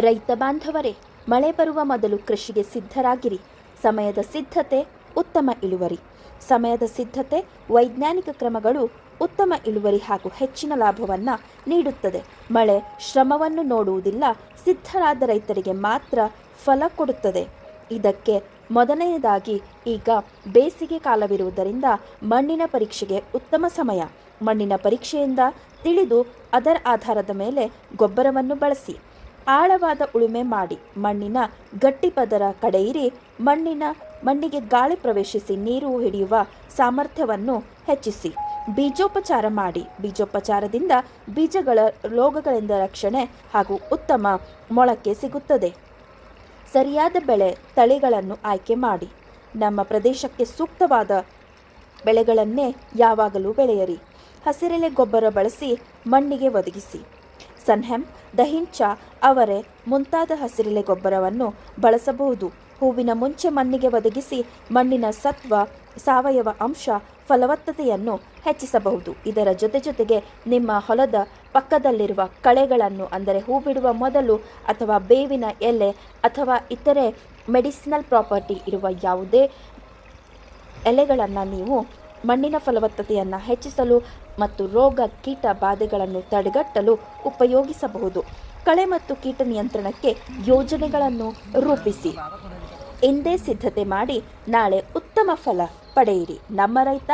ರೈತ ಬಾಂಧವರೇ, ಮಳೆ ಬರುವ ಮೊದಲು ಕೃಷಿಗೆ ಸಿದ್ಧರಾಗಿರಿ. ಸಮಯದ ಸಿದ್ಧತೆ ಉತ್ತಮ ಇಳುವರಿ. ಸಮಯದ ಸಿದ್ಧತೆ ವೈಜ್ಞಾನಿಕ ಕ್ರಮಗಳು ಉತ್ತಮ ಇಳುವರಿ ಹಾಗೂ ಹೆಚ್ಚಿನ ಲಾಭವನ್ನು ನೀಡುತ್ತದೆ. ಮಳೆ ಶ್ರಮವನ್ನು ನೋಡುವುದಿಲ್ಲ, ಸಿದ್ಧರಾದ ರೈತರಿಗೆ ಮಾತ್ರ ಫಲ ಕೊಡುತ್ತದೆ. ಇದಕ್ಕೆ ಮೊದಲನೆಯದಾಗಿ ಈಗ ಬೇಸಿಗೆ ಕಾಲವಿರುವುದರಿಂದ ಮಣ್ಣಿನ ಪರೀಕ್ಷೆಗೆ ಉತ್ತಮ ಸಮಯ. ಮಣ್ಣಿನ ಪರೀಕ್ಷೆಯಿಂದ ತಿಳಿದು ಅದರ ಆಧಾರದ ಮೇಲೆ ಗೊಬ್ಬರವನ್ನು ಬಳಸಿ. ಆಳವಾದ ಉಳುಮೆ ಮಾಡಿ ಮಣ್ಣಿನ ಗಟ್ಟಿ ಪದರ ಕಡೆಯಿರಿ. ಮಣ್ಣಿಗೆ ಗಾಳಿ ಪ್ರವೇಶಿಸಿ ನೀರು ಹಿಡಿಯುವ ಸಾಮರ್ಥ್ಯವನ್ನು ಹೆಚ್ಚಿಸಿ. ಬೀಜೋಪಚಾರ ಮಾಡಿ. ಬೀಜೋಪಚಾರದಿಂದ ಬೀಜಗಳ ರೋಗಗಳಿಂದ ರಕ್ಷಣೆ ಹಾಗೂ ಉತ್ತಮ ಮೊಳಕೆ ಸಿಗುತ್ತದೆ. ಸರಿಯಾದ ಬೆಳೆ ತಳಿಗಳನ್ನು ಆಯ್ಕೆ ಮಾಡಿ. ನಮ್ಮ ಪ್ರದೇಶಕ್ಕೆ ಸೂಕ್ತವಾದ ಬೆಳೆಗಳನ್ನೇ ಯಾವಾಗಲೂ ಬೆಳೆಯಿರಿ. ಹಸಿರೆಲೆ ಗೊಬ್ಬರ ಬಳಸಿ ಮಣ್ಣಿಗೆ ಒದಗಿಸಿ. ಸನ್ಹೆಮ್, ದಹಿಂಚ, ಅವರೆ ಮುಂತಾದ ಹಸಿರೆಲೆ ಗೊಬ್ಬರವನ್ನು ಬಳಸಬಹುದು. ಹೂವಿನ ಮುಂಚೆ ಮಣ್ಣಿಗೆ ಒದಗಿಸಿ ಮಣ್ಣಿನ ಸತ್ವ, ಸಾವಯವ ಅಂಶ, ಫಲವತ್ತತೆಯನ್ನು ಹೆಚ್ಚಿಸಬಹುದು. ಇದರ ಜೊತೆಗೆ ನಿಮ್ಮ ಹೊಲದ ಪಕ್ಕದಲ್ಲಿರುವ ಕಳೆಗಳನ್ನು, ಅಂದರೆ ಹೂ ಬಿಡುವ ಮೊದಲು ಅಥವಾ ಬೇವಿನ ಎಲೆ ಅಥವಾ ಇತರೆ ಮೆಡಿಸಿನಲ್ ಪ್ರಾಪರ್ಟಿ ಇರುವ ಯಾವುದೇ ಎಲೆಗಳನ್ನು ನೀವು ಮಣ್ಣಿನ ಫಲವತ್ತತೆಯನ್ನು ಹೆಚ್ಚಿಸಲು ಮತ್ತು ರೋಗ ಕೀಟ ಬಾಧೆಗಳನ್ನು ತಡೆಗಟ್ಟಲು ಉಪಯೋಗಿಸಬಹುದು. ಕಳೆ ಮತ್ತು ಕೀಟ ನಿಯಂತ್ರಣಕ್ಕೆ ಯೋಜನೆಗಳನ್ನು ರೂಪಿಸಿ. ಇಂದೇ ಸಿದ್ಧತೆ ಮಾಡಿ ನಾಳೆ ಉತ್ತಮ ಫಲ ಪಡೆಯಿರಿ. ನಮ್ಮ ರೈತ,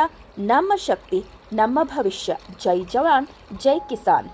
ನಮ್ಮ ಶಕ್ತಿ, ನಮ್ಮ ಭವಿಷ್ಯ. ಜೈ ಜವಾನ್, ಜೈ ಕಿಸಾನ್.